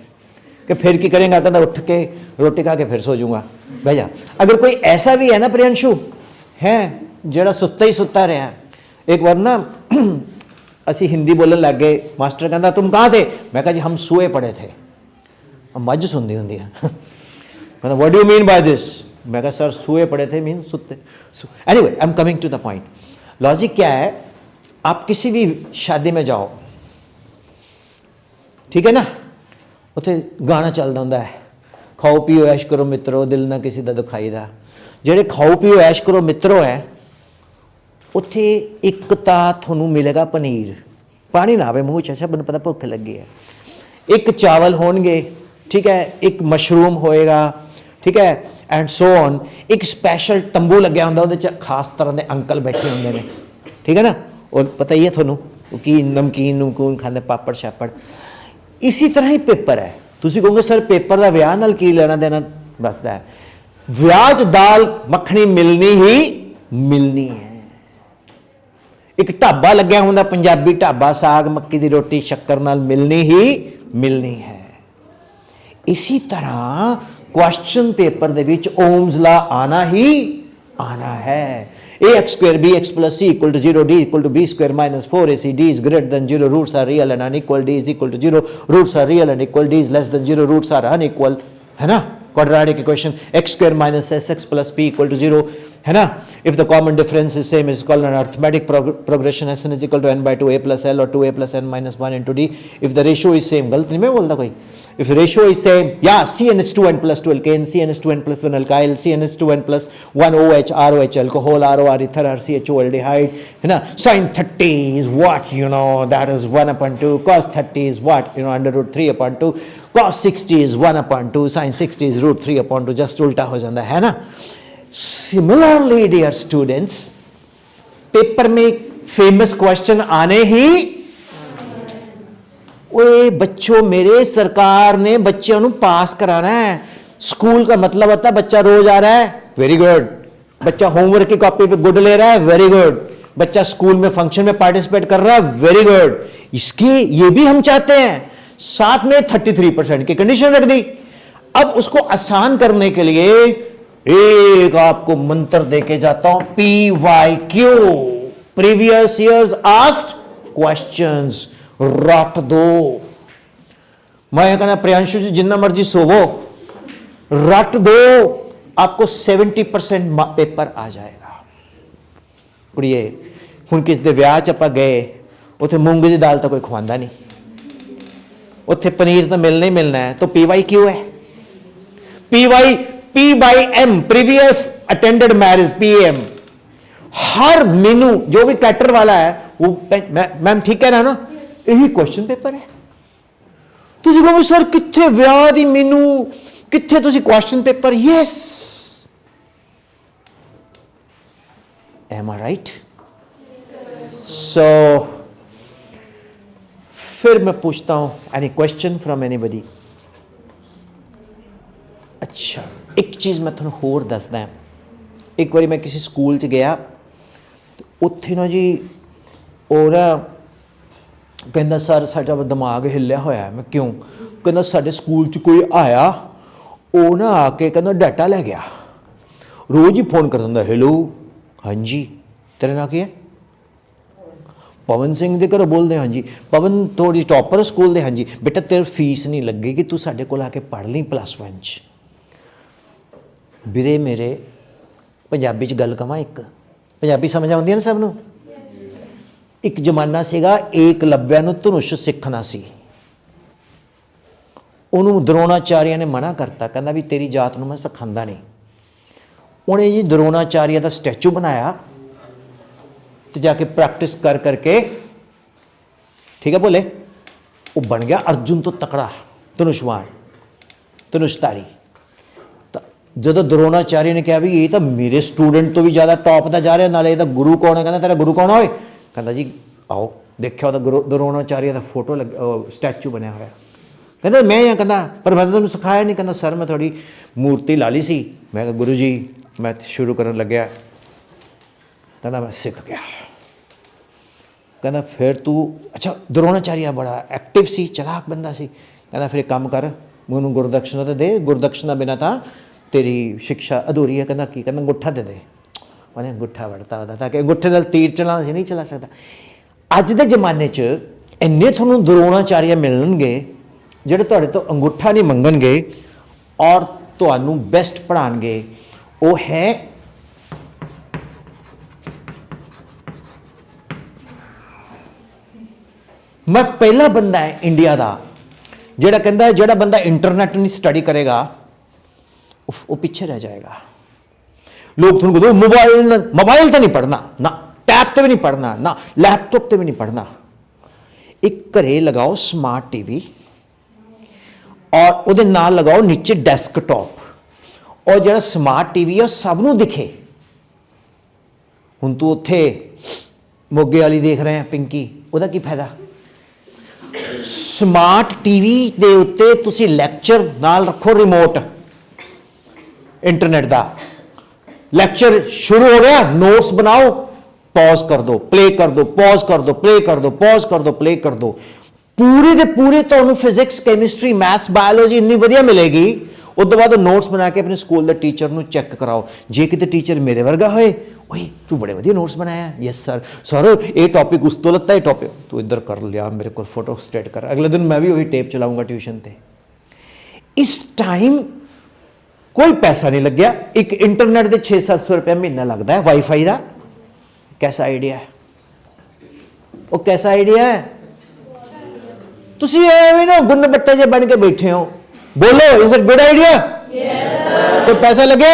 कि फिर की करेंगे? कहता उठ के रोटी खा के फिर सो जाऊँगा। भैया अगर कोई ऐसा भी है ना प्रियंशु है जरा सुत्ता ही सुत्ता रहा। एक बार ना असी हिंदी बोलन लग गए, मास्टर कहता तुम कहाँ थे? मैं कहा जी हम सोए पड़े थे। मज सुनती होंगी कहता what do you mean by this? मैं कहा सर सोए पड़े थे मीन सुते। Anyway I am coming to the point. Logic क्या है, आप किसी भी शादी में जाओ, ठीक है ना, उत्थे गाना चलता होंदा है, खाओ पीओ ऐश करो मित्रो दिल ना किसी का दुखाई दा। जेड़े खाओ पीओ ऐश करो मित्रो है, उत्थे एक तां तुहानूं मिलेगा पनीर, पानी ना आवे मूँह च, अच्छा मैनूं पता भुख लगी है, एक चावल होणगे, ठीक है, एक मशरूम होएगा, ठीक है, एंड सो ऑन। एक स्पैशल तंबू लग्या होंदा, उहदे च खास तरह के अंकल बैठे होंदे ने, ठीक है ना, और पता ही है तुहानूं कि नमकीन नमकून खांदे, पापड़ शापड़। इसी तरह ही पेपर है। तुसीं कहोगे सर पेपर का विआह नाल की लेना देना? दसदा है विआह दाल मखनी मिलनी ही मिलनी है। एक ढाबा लग्या होंदा पंजाबी ढाबा, साग मक्की दी रोटी शक्कर नाल मिलनी ही मिलनी है। इसी तरह क्वेश्चन पेपर दे विच ओम्स ला आना ही आना है। ax square bx plus c equal to 0, d equal to b square minus 4ac, d is greater than 0, roots are real and unequal, d is equal to 0, roots are real and equal, d is less than 0, roots are unequal, है ना। quadratic equation x square minus sx plus p equal to 0, है ना। if the common difference is same is called an arithmetic progression, sn is equal to n by 2a plus l or 2a plus n minus 1 into d। if the ratio is same, गलत नहीं मैं बोलता कोई, if the ratio is same, yeah, CnH2n plus 2 alkane, CnH2n plus 1 alkyl, CnH2n plus 1 OH, ROH alcohol, ROR ether, RCHO aldehyde, है ना। sin 30 is what, you know, that is 1 upon 2, cos 30 is what, you know, under root 3 upon 2, cos 60 is 1 upon 2, sin 60 is root 3 upon 2, just उल्टा हो जाता है ना। Similarly dear students, paper में famous question आने ही, ओए बच्चों मेरे, सरकार ने बच्चों को पास कराना है। स्कूल का मतलब होता है बच्चा रोज आ रहा है, वेरी गुड, बच्चा होमवर्क की कॉपी पे गुड ले रहा है, वेरी गुड, बच्चा स्कूल में फंक्शन में पार्टिसिपेट कर रहा है, वेरी गुड। इसकी ये भी हम चाहते हैं, साथ में 33% की कंडीशन रख दी। अब उसको आसान करने के लिए एक आपको मंत्र देके जाता हूं, PYQ, previous years asked questions, रट दो। मैं कहना प्रियांशु जी जिन्ना मर्जी सोवो, रट दो, आपको 70% पेपर आ जाएगा। कुड़िए हुण किस दे विआह च आपां गए, उत्थे मूंगी दी दाल तो कोई खवांदा नहीं, उत्थे पनीर तो मिलना ही मिलना है, तो PYQ है। P/M previous attended marriage, PM। हर मेनू जो भी कैटर वाला है वो, मैम ठीक है ना, यही क्वेश्चन पेपर है। तुझे कहो सर कितने विआह दी मेनू, कितने तुझे क्वेश्चन पेपर? यस, एम आई राइट? सो फिर मैं पूछता हूं, एनी क्वेश्चन फ्रॉम एनीबडी? अच्छा एक चीज़ मैं थोड़ा होर दसदा, एक बारी मैं किसी स्कूल च गया, उत्थे ना जी और कहंदा सर साडा दिमाग हिलिया होया है। मैं क्यों? कहंदा साडे स्कूल च कोई आया, वो ना आके कहंदा डाटा लै गया, रोज़ ही फोन कर दिंदा, हेलो हाँ जी तेरा नाम की है? पवन सिंह दे घरों बोलते? हाँ जी। पवन थोड़ी टॉपर स्कूल दे? हाँ जी। बेटा तेरी फीस नहीं लगेगी, तू साडे कोल आके पढ़ ली +1 च। ਵੀਰੇ ਮੇਰੇ ਪੰਜਾਬੀ ਚ ਗੱਲ ਕਵਾਂ, ਇੱਕ ਪੰਜਾਬੀ ਸਮਝ ਆਉਂਦੀ ਹੈ ਨਾ ਸਭ ਨੂੰ। ਇੱਕ ਜ਼ਮਾਨਾ ਸੀਗਾ ਏਕਲਵਿਆ ਨੂੰ ਧਨੁਸ਼ ਸਿੱਖਣਾ ਸੀ, ਉਹਨੂੰ ਦਰੋਣਾਚਾਰੀਆ ਨੇ ਮਨਾ ਕਰਤਾ, ਕਹਿੰਦਾ ਵੀ ਤੇਰੀ ਜਾਤ ਨੂੰ ਮੈਂ ਸਿਖਾਉਂਦਾ ਨਹੀਂ। ਉਹਨੇ ਜੀ ਦਰੋਣਾਚਾਰੀਆ ਦਾ ਸਟੈਚੂ ਬਣਾਇਆ ਤੇ ਜਾ ਕੇ ਪ੍ਰੈਕਟਿਸ ਕਰ ਕਰਕੇ, ਠੀਕ ਹੈ ਬੋਲੇ, ਉਹ ਬਣ ਗਿਆ ਅਰਜੁਨ ਤੋਂ ਤਕੜਾ ਧਨੁਸ਼ਵਾਨ, ਧਨੁਸ਼ਧਾਰੀ। ਜਦੋਂ ਦਰੋਣਾਚਾਰੀ ਨੇ ਕਿਹਾ ਵੀ ਇਹ ਤਾਂ ਮੇਰੇ ਸਟੂਡੈਂਟ ਤੋਂ ਵੀ ਜ਼ਿਆਦਾ ਟੌਪ ਦਾ ਜਾ ਰਿਹਾ, ਨਾਲੇ ਇਹਦਾ ਗੁਰੂ ਕੌਣ ਹੈ? ਕਹਿੰਦਾ ਤੇਰਾ ਗੁਰੂ ਕੌਣ ਹੋਏ? ਕਹਿੰਦਾ ਜੀ ਆਓ, ਦੇਖਿਆ ਉਹਦਾ ਦਰੋਣਾਚਾਰੀਆ ਦਾ ਫੋਟੋ ਸਟੈਚੂ ਬਣਿਆ ਹੋਇਆ। ਕਹਿੰਦਾ ਮੈਂ ਆ, ਕਹਿੰਦਾ ਪਰ ਮੈਂ ਤਾਂ ਤੁਹਾਨੂੰ ਸਿਖਾਇਆ ਨਹੀਂ। ਕਹਿੰਦਾ ਸਰ ਮੈਂ ਤੁਹਾਡੀ ਮੂਰਤੀ ਲਾ ਲਈ ਸੀ। ਮੈਂ ਕਿਹਾ ਗੁਰੂ ਜੀ ਮੈਂ ਸ਼ੁਰੂ ਕਰਨ ਲੱਗਿਆ, ਕਹਿੰਦਾ ਮੈਂ ਸਿੱਖ ਗਿਆ। ਕਹਿੰਦਾ ਫਿਰ ਤੂੰ ਅੱਛਾ, ਦਰੋਣਾਚਾਰੀਆ ਬੜਾ ਐਕਟਿਵ ਸੀ, ਚਲਾਕ ਬੰਦਾ ਸੀ। ਕਹਿੰਦਾ ਫਿਰ ਇੱਕ ਕੰਮ ਕਰ, ਮੈਨੂੰ ਗੁਰਦਕਸ਼ਨਾ ਤਾਂ ਦੇ, ਗੁਰਦਕਸ਼ਨਾ ਬਿਨਾਂ ਤਾਂ तेरी शिक्षा अधूरी है। कहना की? कहना अंगूठा दे दे। उन्हें अंगूठा वड़ता होता ताकि अंगूठे नाल तीर चलाना सी नहीं चला सकता। अज दे जमाने च इन्ने तुहानूं द्रोणाचार्य मिलणगे जिहड़े तुहाडे तो अंगूठा नहीं मंगणगे और तुहानूं बेस्ट पढ़ाणगे। वो है मैं पहला बंदा है इंडिया का जिहड़ा कहंदा जिहड़ा बंदा इंटरनेट नहीं स्टडी करेगा वो पीछे रह जाएगा। लोग तुम कहते मोबाइल तो नहीं पढ़ना ना, टैब तो भी नहीं पढ़ना ना, लैपटॉप तो भी नहीं पढ़ना। एक घरे लगाओ स्मार्ट टीवी और उहदे नाल लगाओ नीचे डेस्कटॉप, और जिहड़ा स्मार्ट टीवी है सब नूं दिखे। हुण तू उत्थे मोगे वाली देख रहे हैं पिंकी, उहदा की फायदा? स्मार्ट टीवी दे उत्ते तुसीं लैक्चर नाल रखो, रिमोट इंटरनेट का लैक्चर शुरू हो गया, नोट्स बनाओ, पॉज कर दो, प्ले कर दो, पॉज कर दो, प्ले कर दो, पॉज कर दो, प्ले कर दो। पूरी दे पूरी तो फिजिक्स कैमिस्ट्री मैथ्स बायोलॉजी इन्नी वधिया मिलेगी। उस तो बाद नोट्स बना के अपने स्कूल के टीचर को चैक कराओ। जे किते टीचर मेरे वर्गा होए, ओए तू बड़े वधिया नोट्स बनाया, यस सर, सर ये टॉपिक उस तो लगता है, टॉपिक तू इधर कर लिया, मेरे को फोटो स्टेट कर। अगले दिन मैं भी वही टेप चलाऊंगा ट्यूशन पे। इस टाइम कोई पैसा नहीं लग्या, एक इंटरनेट के 600-700 रुपया महीना लगता है वाईफाई का। कैसा आइडिया है वो? कैसा आइडिया है? तुसी एवें ना गुन्न बट्टे जे बन के बैठे हो, बोलो इज इट गुड आइडिया? कोई पैसा लगे?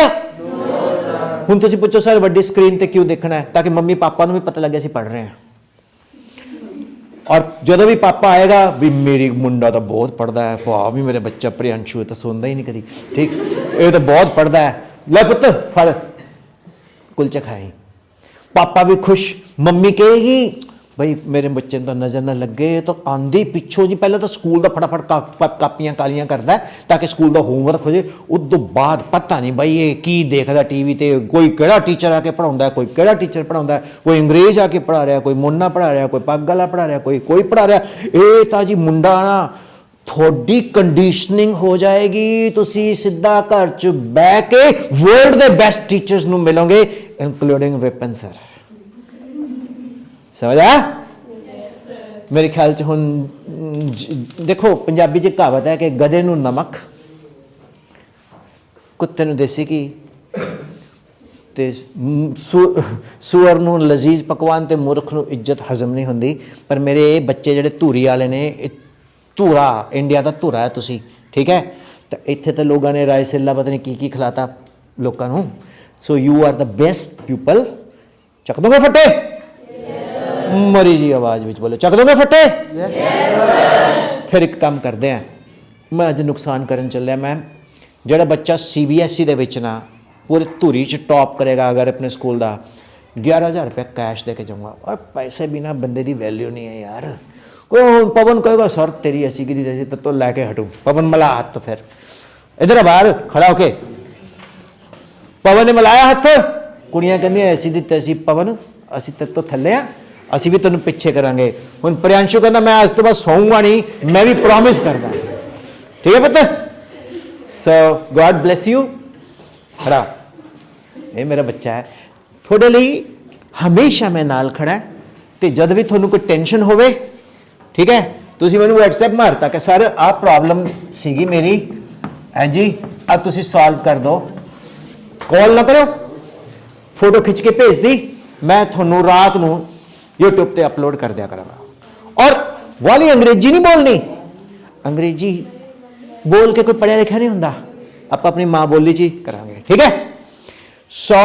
हुण तुसी पूछो सर वड्डी स्क्रीन ते क्यों देखना है? ताकि मम्मी पापा नूं भी पता लगे असीं पढ़ रहे हैं। और जदों भी पापा आएगा भी मेरी मुंडा तो बहुत पढ़ता है, वाह भी मेरे बच्चा प्रियंशु तो सोंदा ही नहीं कभी, ठीक ये तो बहुत पढ़ता है, ले पुत्त फड़ कुलचे खाए। पापा भी खुश, मम्मी कहेगी भाई मेरे बच्चे तो नज़र ना लगे, तो आंधी पिछों जी पहले तो स्कूल का फटाफट कापियां कालियां करता है ताकि स्कूल का होमवर्क हो जाए। उस तो बाद पता नहीं भाई ये की देखता टीवी ते, कोई केड़ा टीचर आके पढ़ाता है, कोई केड़ा टीचर पढ़ाता है, कोई अंग्रेज आके पढ़ा रहा, कोई मुन्ना पढ़ा रहा, कोई पग वाला पढ़ा रहा, कोई पढ़ा रहा। ये तो जी मुंडा ना थोड़ी कंडीशनिंग हो जाएगी, तुसी सीधा घर च बह के वर्ल्ड के बेस्ट टीचर्स नूं मिलोगे इंक्लूडिंग विपिन सर। समझ आया? मेरे ख्याल च हुण देखो पंजाबी च कहावत है कि गधे नूं नमक, कुत्ते नूं देसी घी, ते सूअर नूं लजीज पकवान, ते मूर्ख नूं इज्जत हजम नहीं हुंदी। पर मेरे बच्चे जिहड़े धूरी वाले ने, धूरा इंडिया का धूरा है तुसी, ठीक है, तो इत्थे तो लोगों ने रायसिल्ला पता नहीं की खिलाता लोगों नूं। So you are the best people. चक दोगे फटे? मरी जी आवाज विच बोले, चक दोगे फटे? फिर एक काम करते हैं, मैं अज नुकसान करन चलिया। मैं जिहड़ा बच्चा CBSE दे विच ना पूरे धूरी च टॉप करेगा अगर अपने स्कूल का, 11,000 रुपया कैश दे के जाऊँगा। और पैसे बिना बंदे की वैल्यू नहीं है यार। कोई पवन कहेगा सर तेरी ऐसी की थी तो लैके हटूँ, पवन मला हाथ, तो फिर इधर बाहर खड़ा होके पवन ने मिलाया हाथ, ਕੁੜੀਆਂ ਕਹਿੰਦੀਆਂ ਅਸੀਂ ਦੀ ਤੈਸੀ ਪਵਨ ਅਸੀਂ ਤੇਰੇ ਤੋਂ ਥੱਲੇ ਆ ਅਸੀਂ ਵੀ ਤੈਨੂੰ ਪਿੱਛੇ ਕਰਾਂਗੇ ਹੁਣ ਪ੍ਰਿयांशु ਕਹਿੰਦਾ ਮੈਂ ਅੱਜ ਤੋਂ ਬਾਅਦ ਸੌਂਗਾ ਨਹੀਂ ਮੈਂ ਵੀ ਪ੍ਰੋਮਿਸ ਕਰਦਾ ਠੀਕ ਹੈ ਪੁੱਤ ਸੋ ਗॉड ਬlesਸ ਯੂ ਖੜਾ ਇਹ ਮੇਰਾ ਬੱਚਾ ਹੈ ਤੁਹਾਡੇ ਲਈ ਹਮੇਸ਼ਾ ਮੈਂ ਨਾਲ ਖੜਾ ਤੇ ਜਦ ਵੀ ਤੁਹਾਨੂੰ ਕੋਈ ਟੈਨਸ਼ਨ ਹੋਵੇ ਠੀਕ ਹੈ ਤੁਸੀਂ ਮੈਨੂੰ WhatsApp ਮਾਰਤਾ ਕਿ ਸਰ ਆਹ ਪ੍ਰੋਬਲਮ ਸੀਗੀ ਮੇਰੀ ਹਾਂਜੀ ਆ ਤੁਸੀਂ ਸੋਲਵ ਕਰ ਦਿਓ ਕਾਲ ਨਾ ਕਰੋ ਫੋਟੋ ਖਿੱਚ ਕੇ ਭੇਜ ਦੀ ਮੈਂ ਤੁਹਾਨੂੰ ਰਾਤ ਨੂੰ YouTube ਤੇ ਅਪਲੋਡ ਕਰ ਦਿਆ ਕਰਾਂਗਾ ਔਰ ਵਾਲੀ ਅੰਗਰੇਜ਼ੀ ਨਹੀਂ ਬੋਲਣੀ ਅੰਗਰੇਜ਼ੀ बोल के कोई पढ़ा लिखा नहीं होता आप अपनी माँ बोली जी करांगे ठीक है so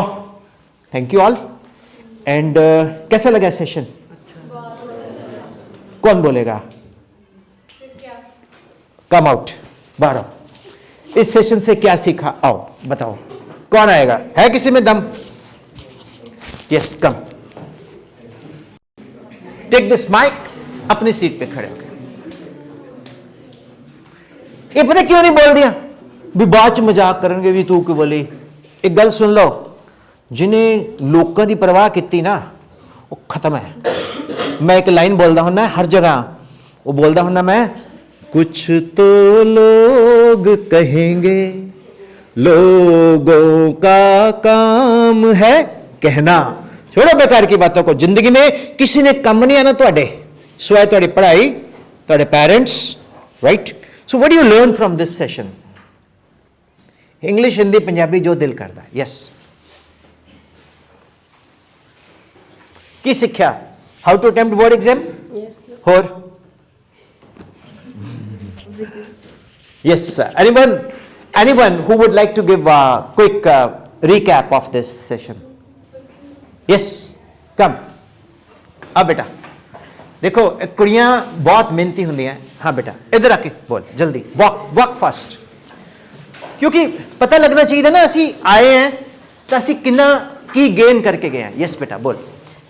thank you all and कैसा लगा सेशन कौन बोलेगा कम आउट बाहर आओ इस सेशन से क्या सीखा आओ बताओ कौन आएगा है किसी में दम yes come take this mic अपनी सीट पे खड़े हो ਇਹ ਪਤਾ ਕਿਉਂ ਨਹੀਂ ਬੋਲਦੀਆਂ ਵੀ ਬਾਅਦ ਚ ਮਜ਼ਾਕ ਕਰਨਗੇ ਵੀ ਤੂੰ ਕਿਉਂ ਬੋਲੀ ਇੱਕ ਗੱਲ ਸੁਣ ਲਓ ਜਿਹਨੇ ਲੋਕਾਂ ਦੀ ਪਰਵਾਹ ਕੀਤੀ ਨਾ ਉਹ ਖਤਮ ਹੈ ਮੈਂ ਇੱਕ ਲਾਈਨ ਬੋਲਦਾ ਹੁੰਦਾ ਹਰ ਜਗ੍ਹਾ ਉਹ ਬੋਲਦਾ ਹੁੰਦਾ ਮੈਂ ਕੁਛ ਤੋ ਲੋਗ ਕਹੇਂਗੇ ਲੋਗੋं का काम है कहना छोड़ो बेकार की बातों को जिंदगी में किसी ने कम नहीं आना ਤੁਹਾਡੇ ਸਵਾਏ ਤੁਹਾਡੀ ਪੜ੍ਹਾਈ ਤੁਹਾਡੇ parents right So what do you learn from this session? English, Hindi, Punjabi, जो दिल करता है. Yes. की सीखा? How to attempt board exam? Yes. Or? Yes. Anyone who would like to give a quick recap of this session? Yes. Come. अब बेटा. देखो कुड़ियां बहुत मेहनती होंगी हैं हाँ बेटा इधर आके बोल जल्दी वॉक फास्ट क्योंकि पता लगना चाहिए ना असी आए हैं तो असी कितना की गेन करके गए हैं यस बेटा बोल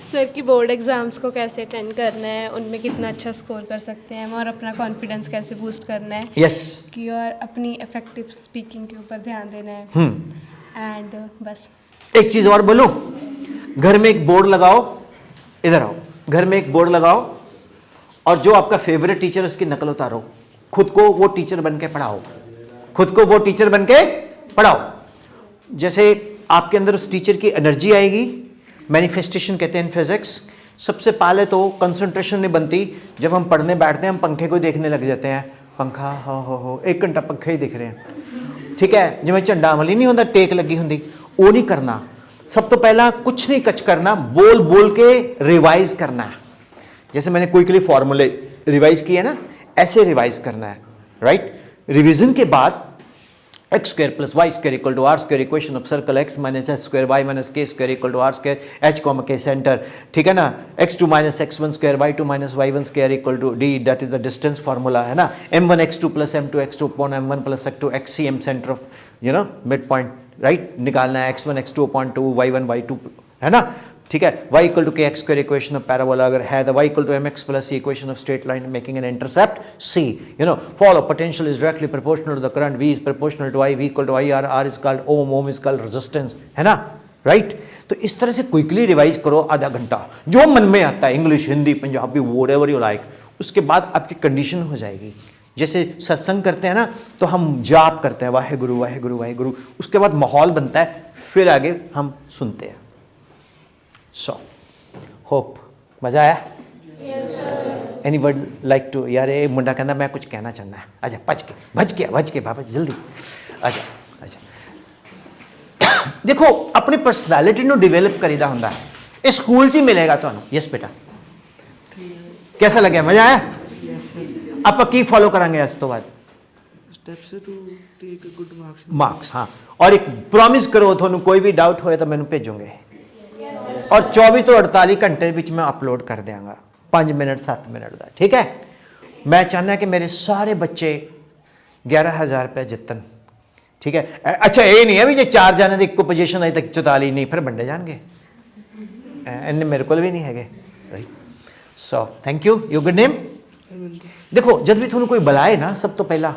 सर की बोर्ड एग्ज़ाम्स को कैसे अटेंड करना है उनमें कितना अच्छा स्कोर कर सकते हैं और अपना कॉन्फिडेंस कैसे बूस्ट करना है यस कि और अपनी इफेक्टिव स्पीकिंग के ऊपर ध्यान देना है एंड बस एक चीज़ और बोलूं घर में एक बोर्ड लगाओ इधर आओ घर में एक बोर्ड लगाओ और जो आपका फेवरेट टीचर उसकी नकल उतारो खुद को वो टीचर बन के पढ़ाओ खुद को वो टीचर बन के पढ़ाओ जैसे आपके अंदर उस टीचर की एनर्जी आएगी मैनिफेस्टेशन कहते हैं इन फिजिक्स सबसे पहले तो कंसंट्रेशन नहीं बनती जब हम पढ़ने बैठते हैं हम पंखे को देखने लग जाते हैं पंखा हो 1 घंटा पंखे ही दिख रहे हैं ठीक है जिवें झंडा अमली नहीं होता टेक लगी होंगी वो नहीं करना सब तो पहला कुछ नहीं कच करना बोल बोल के रिवाइज करना है जैसे मैंने क्विकली फॉर्मूले रिवाइज किया ना ऐसे रिवाइज करना है राइट रिवीजन के बाद x square plus y square equal to r square equation of circle x minus s square y minus k square equal to r square h comma k centre ठीक है ना x2 minus x1 square y2 minus y1 square equal to d that is the distance formula है ना m1 x2 plus m2 x2 upon m1 plus x2 xc m centre of you know midpoint right निकालना है x1 x2 upon 2 y1 y2 है ना ठीक है y equal to k x square equation of parabola अगर है तो y equal to mx plus c equation of straight line making an intercept c you know follow potential is directly proportional to the current v is proportional to i v equal to i r r is called ohm ohm is called resistance है ना right तो इस तरह से quickly revise करो आधा घंटा जो मन में आता है English Hindi Punjabi whatever you like उसके बाद आपकी कंडीशन हो जाएगी जैसे सत्संग करते हैं ना तो हम जाप करते हैं वाहेगुरु वाहेगुरु वाहेगुरु उसके बाद माहौल बनता है फिर आगे हम सुनते हैं सो होप मज़ा आया एनी वर्ड लाइक टू यार ये मुंडा कहना मैं कुछ कहना चाहना है अच्छा भज के बाबा जल्दी अच्छा अच्छा देखो अपनी पर्सनैलिटी ਨੂੰ ਡਿਵੈਲਪ ਕਰੀਦਾ ਹੁੰਦਾ ਹੈ ਇਹ ਸਕੂਲ 'ਚ ਹੀ ਮਿਲੇਗਾ ਤੁਹਾਨੂੰ ਯਸ बेटा कैसा लगे मज़ा आया Yes, sir. ਆਪਾਂ ਕੀ ਫੋਲੋ ਕਰਾਂਗੇ ਇਸ ਤੋਂ ਬਾਅਦ Steps to take a good marks. Marks हाँ और एक प्रॉमिस करो ਤੁਹਾਨੂੰ ਕੋਈ ਵੀ डाउट ਹੋਏ ਤਾਂ ਮੈਨੂੰ ਭੇਜੋਗੇ और 24 ਤੋਂ 48 ਘੰਟੇ ਵਿੱਚ मैं अपलोड कर देंगा 5 मिनट 7 मिनट का ठीक है मैं चाहना कि मेरे सारे बच्चे 11,000 रुपये जितन ठीक है अच्छा ये नहीं है भी जो 4 जाने की एक पोजीशन अजे तक 44 नहीं फिर वंडे जाएंगे इन्ने मेरे को भी नहीं है right so thank you you good name देखो जब भी थोड़ा कोई बुलाए ना सब तो पहला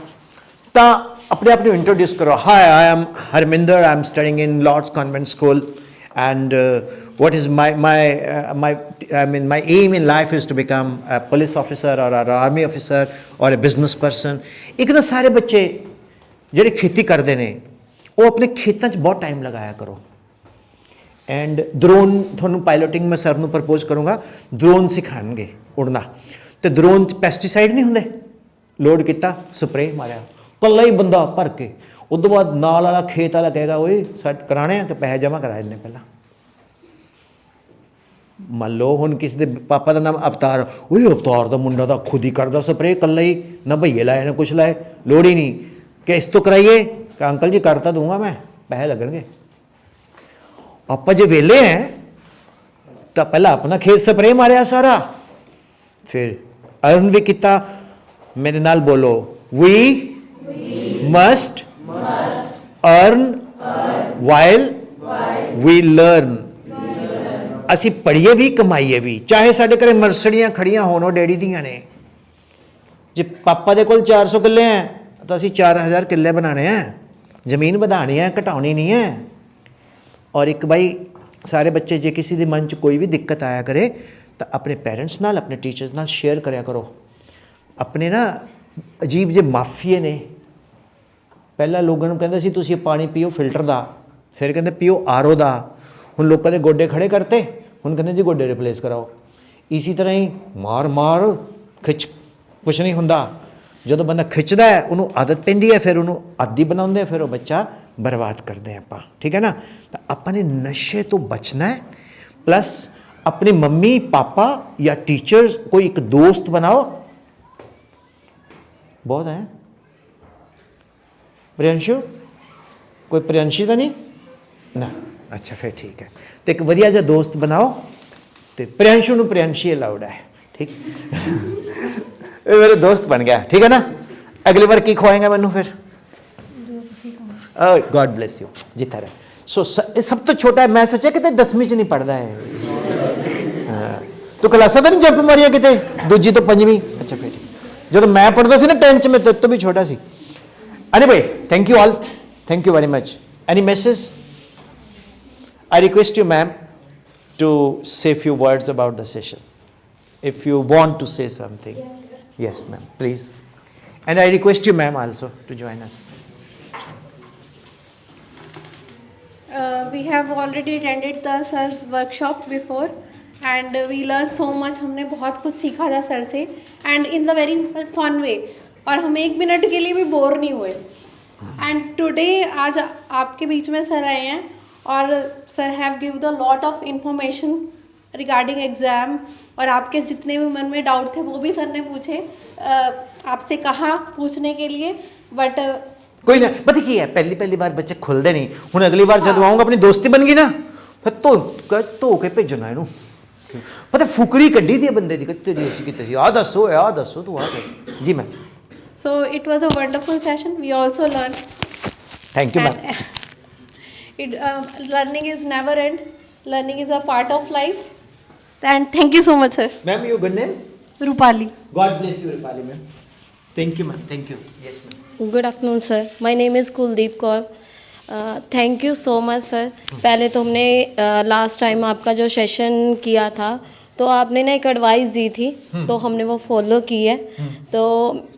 तो अपने आप को इंट्रोड्यूस करो hi I am Harminder I am studying in Lord's Convent School and what is my aim in life is to become a police officer or an army officer or a business person. ਇੱਕ ਨਾ ਸਾਰੇ ਬੱਚੇ ਜਿਹੜੇ ਖੇਤੀ ਕਰਦੇ ਨੇ ਉਹ ਆਪਣੇ ਖੇਤਾਂ 'ਚ ਬਹੁਤ ਟਾਈਮ ਲਗਾਇਆ ਕਰੋ। ਐਂਡ ਡਰੋਨ ਤੁਹਾਨੂੰ ਪਾਇਲਟਿੰਗ ਮੈਂ ਸਰ ਨੂੰ ਪ੍ਰਪੋਜ਼ ਕਰੂੰਗਾ, ਡਰੋਨ ਸਿਖਾਉਣਗੇ ਉੜਨਾ, ਤੇ ਡਰੋਨ 'ਚ ਪੈਸਟੀਸਾਈਡ ਨਹੀਂ ਹੁੰਦੇ, ਲੋਡ ਕੀਤਾ ਸਪਰੇ ਮਾਰਿਆ ਕੱਲਾ ਹੀ ਬੰਦਾ ਭਰ ਕੇ, ਉਦੋਂ ਬਾਅਦ ਨਾਲ ਵਾਲਾ ਖੇਤ ਵਾਲਾ ਕਹੇਗਾ ਓਏ ਸੈੱਟ ਕਰਾਣੇ ਆ ਕਿ ਪੈਸੇ ਜਮ੍ਹਾਂ ਕਰਾਏ ਨੇ ਪਹਿਲਾਂ। ਮੰਨ ਲਓ ਹੁਣ ਕਿਸੇ ਦੇ ਪਾਪਾ ਦਾ ਨਾਮ ਅਵਤਾਰ, ਓਏ ਅਵਤਾਰ ਦਾ ਮੁੰਡਾ ਤਾਂ ਖੁਦ ਹੀ ਕਰਦਾ ਸਪਰੇ ਇਕੱਲਾ ਹੀ, ਨਾ ਭਈਏ ਲਾਏ ਨਾ ਕੁਛ ਲਾਏ, ਲੋੜ ਹੀ ਨਹੀਂ ਕਿ ਇਸ ਤੋਂ ਕਰਾਈਏ ਕਿ ਅੰਕਲ ਜੀ ਕਰ ਤਾਂ ਦੂੰਗਾ ਮੈਂ, ਪੈਸੇ ਲੱਗਣਗੇ। ਆਪਾਂ ਜੇ ਵਿਹਲੇ ਹੈ ਤਾਂ ਪਹਿਲਾਂ ਆਪਣਾ ਖੇਤ ਸਪਰੇ ਮਾਰਿਆ ਸਾਰਾ, ਫਿਰ ਅਰਨ ਵੀ ਕੀਤਾ। ਮੇਰੇ ਨਾਲ ਬੋਲੋ, ਵੀ ਮਸਟ ਅਰਨ ਵਾਈਲ ਵੀ ਲਰਨ। ਅਸੀਂ ਪੜ੍ਹੀਏ ਵੀ ਕਮਾਈਏ ਵੀ, ਚਾਹੇ ਸਾਡੇ ਘਰੇ ਮਰਸੜੀਆਂ ਖੜੀਆਂ ਹੋਣ ਉਹ ਡੈਡੀ ਦੀਆਂ ਨੇ। ਜੇ ਪਾਪਾ ਦੇ ਕੋਲ 400 ਕਿੱਲੇ ਹੈ ਤਾਂ ਅਸੀਂ 4000 ਕਿੱਲੇ ਬਣਾਉਣੇ ਹੈ, ਜ਼ਮੀਨ ਵਧਾਉਣੀ ਹੈ, ਘਟਾਉਣੀ ਨਹੀਂ ਹੈ। ਔਰ ਇੱਕ ਬਾਈ ਸਾਰੇ ਬੱਚੇ ਜੇ ਕਿਸੇ ਦੇ ਮਨ 'ਚ ਕੋਈ ਵੀ ਦਿੱਕਤ ਆਇਆ ਕਰੇ ਤਾਂ ਆਪਣੇ ਪੇਰੈਂਟਸ ਨਾਲ ਆਪਣੇ ਟੀਚਰਸ ਨਾਲ ਸ਼ੇਅਰ ਕਰਿਆ ਕਰੋ। ਆਪਣੇ ਨਾ ਅਜੀਬ ਜਿਹੇ ਮਾਫੀਏ ਨੇ, ਪਹਿਲਾਂ ਲੋਕਾਂ ਨੂੰ ਕਹਿੰਦੇ ਸੀ ਤੁਸੀਂ ਪਾਣੀ ਪੀਓ ਫਿਲਟਰ ਦਾ, ਫਿਰ ਕਹਿੰਦੇ ਪੀਓ ਆਰਓ ਦਾ, ਹੁਣ ਲੋਕਾਂ ਦੇ ਗੋਡੇ ਖੜੇ ਕਰਤੇ, ਹੁਣ ਕਹਿੰਦੇ ਜੀ ਗੋਡੇ ਰਿਪਲੇਸ ਕਰਾਓ। ਇਸੇ ਤਰ੍ਹਾਂ ਹੀ ਮਾਰ ਮਾਰ ਖਿੱਚ ਕੁਛ ਨਹੀਂ ਹੁੰਦਾ। ਜਦੋਂ ਬੰਦਾ ਖਿੱਚਦਾ ਹੈ ਉਹਨੂੰ ਆਦਤ ਪੈਂਦੀ ਹੈ, ਫਿਰ ਉਹਨੂੰ ਆਦੀ ਬਣਾਉਂਦੇ, ਫਿਰ ਉਹ ਬੱਚਾ ਬਰਬਾਦ ਕਰਦੇ ਆਪਾਂ, ਠੀਕ ਹੈ ਨਾ। ਤਾਂ ਆਪਾਂ ਨੇ ਨਸ਼ੇ ਤੋਂ ਬਚਣਾ ਹੈ, ਪਲੱਸ अपने मम्मी पापा या टीचर्स कोई एक दोस्त बनाओ। बहुत है प्रियंशु, कोई प्रियंशी तो नहीं ना, अच्छा फिर ठीक है। तो एक वधिया जिहा दोस्त बनाओ, तो प्रियंशु नूं प्रियंशी अलाउड है, ठीक ये मेरे दोस्त बन गया, ठीक है ना। अगली बार की खुआएंगे मैनू फिर? गॉड ब्लेस यू, जिता रहे। सो सब तो छोटा है, मैं सोचा कि 10वीं च नहीं पढ़ता है। तो क्लासा तो नहीं जंप मारिया किते, दूजी तो 5वीं, अच्छा फिर जो मैं पढ़ता सी ना 10th में, तो भी छोटा सी। Anyway, thank you all, thank you very much. Any message? I request you ma'am to say few words about the session, if you want to say something. Yes ma'am, please. And I request you ma'am also to join us. We have already attended the sir's workshop before and we learned so much. हमने बहुत कुछ सीखा था sir से and in the very fun way, और हम 1 minute के लिए भी बोर नहीं हुए। एंड टुडे आज आपके बीच में सर आए हैं और sir have give the lot of information regarding exam, और आपके जितने भी मन में डाउट थे वो भी सर ने पूछे, आपसे कहा पूछने के लिए, बट कोई ना, पता की है पहली बार बच्चे खुलते नहीं। हुण अगली बार जब आऊँगा अपनी दोस्ती बन गई ना, फिर धो के भेजना इनू। पता फुकरी कड्ढी दी बंदे दी, तेरी असीं कीती सी, आ दसो तू आ दस। जी ma'am. So it was a wonderful session. We also learned. Thank you ma'am. Learning is never end. Learning is a part of life. And thank you so much, sir. Ma'am, your good name? Rupali. God bless you, Rupali ma'am. Thank you ma'am. Thank you. Yes ma'am. Good afternoon sir, my name is Kuldeep Kaur. Thank you so much sir. पहले तो हमने last time आपका जो session किया था तो आपने ना एक एडवाइस दी थी, तो हमने वो फॉलो की है। तो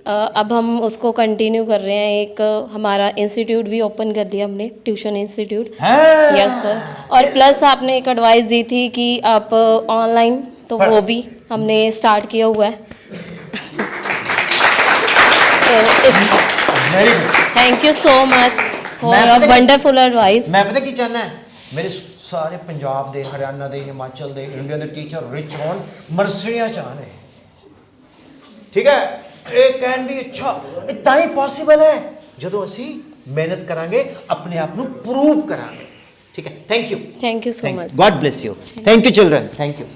अब हम उसको कंटिन्यू कर रहे हैं। एक हमारा इंस्टीट्यूट भी ओपन कर दिया हमने, ट्यूशन इंस्टीट्यूट। Yes sir. और प्लस आपने एक एडवाइस दी थी कि आप ऑनलाइन, तो वो भी हमने स्टार्ट किया हुआ है। Thank you so much for your wonderful advice. मैं पता की चाहना है, मेरे ਸਾਰੇ ਪੰਜਾਬ ਦੇ, ਹਰਿਆਣਾ ਦੇ, ਹਿਮਾਚਲ ਦੇ, ਇੰਡੀਆ ਦੇ ਟੀਚਰ ਰਿਚ ਹੋਣ, ਮਰਸੀਆਂ ਚਾਹਣੇ, ਠੀਕ ਹੈ। ਇਹ ਕਹਿਣ ਵੀ ਅੱਛਾ, ਇਹ ਤਾਂ ਹੀ ਪੋਸੀਬਲ ਹੈ ਜਦੋਂ ਅਸੀਂ ਮਿਹਨਤ ਕਰਾਂਗੇ, ਆਪਣੇ ਆਪ ਨੂੰ ਪ੍ਰੂਵ ਕਰਾਂਗੇ, ਠੀਕ ਹੈ। Thank you so much. God bless you. Thank you children, thank you.